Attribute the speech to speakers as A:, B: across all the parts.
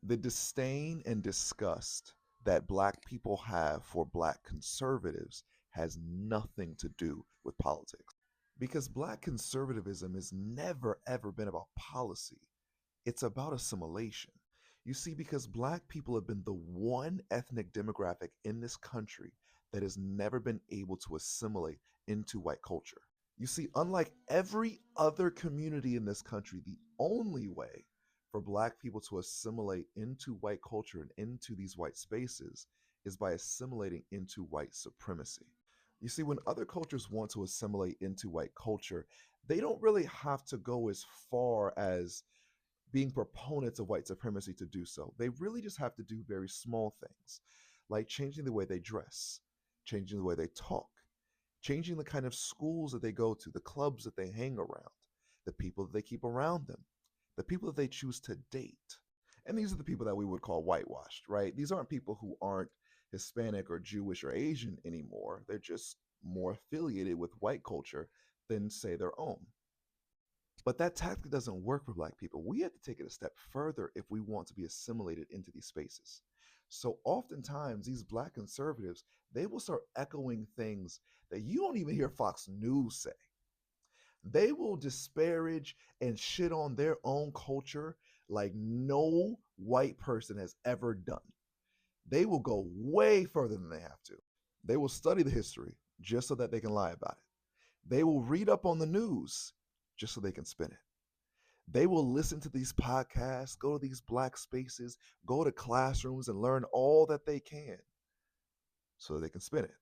A: The disdain and disgust that black people have for black conservatives has nothing to do with politics. Because black conservatism has never ever been about policy. It's about assimilation. You see, because black people have been the one ethnic demographic in this country that has never been able to assimilate into white culture. You see, unlike every other community in this country, the only way for black people to assimilate into white culture and into these white spaces is by assimilating into white supremacy. You see, when other cultures want to assimilate into white culture, they don't really have to go as far as being proponents of white supremacy to do so. They really just have to do very small things, like changing the way they dress, changing the way they talk, changing the kind of schools that they go to, the clubs that they hang around, the people that they keep around them, the people that they choose to date. And these are the people that we would call whitewashed, right? These aren't people who aren't Hispanic or Jewish or Asian anymore. They're just more affiliated with white culture than, say, their own. But that tactic doesn't work for black people. We have to take it a step further if we want to be assimilated into these spaces. So oftentimes these black conservatives, they will start echoing things that you don't even hear Fox News say. They will disparage and shit on their own culture like no white person has ever done. They will go way further than they have to. They will study the history just so that they can lie about it. They will read up on the news just so they can spin it. They will listen to these podcasts, go to these black spaces, go to classrooms and learn all that they can so that they can spin it.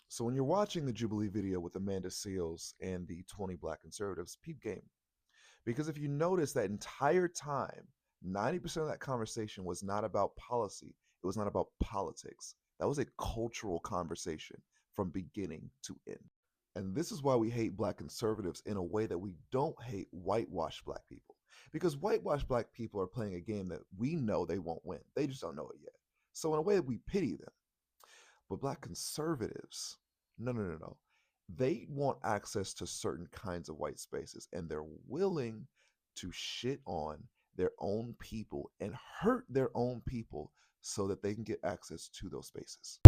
A: So when you're watching the Jubilee video with Amanda Seales and the 20 black conservatives, peep game. Because if you notice that entire time, 90% of that conversation was not about policy, it was not about politics. That was a cultural conversation from beginning to end. And this is why we hate black conservatives in a way that we don't hate whitewashed black people. Because whitewashed black people are playing a game that we know they won't win. They just don't know it yet. So in a way, we pity them. But black conservatives, no, no, no, no. They want access to certain kinds of white spaces, and they're willing to shit on their own people and hurt their own people so that they can get access to those spaces.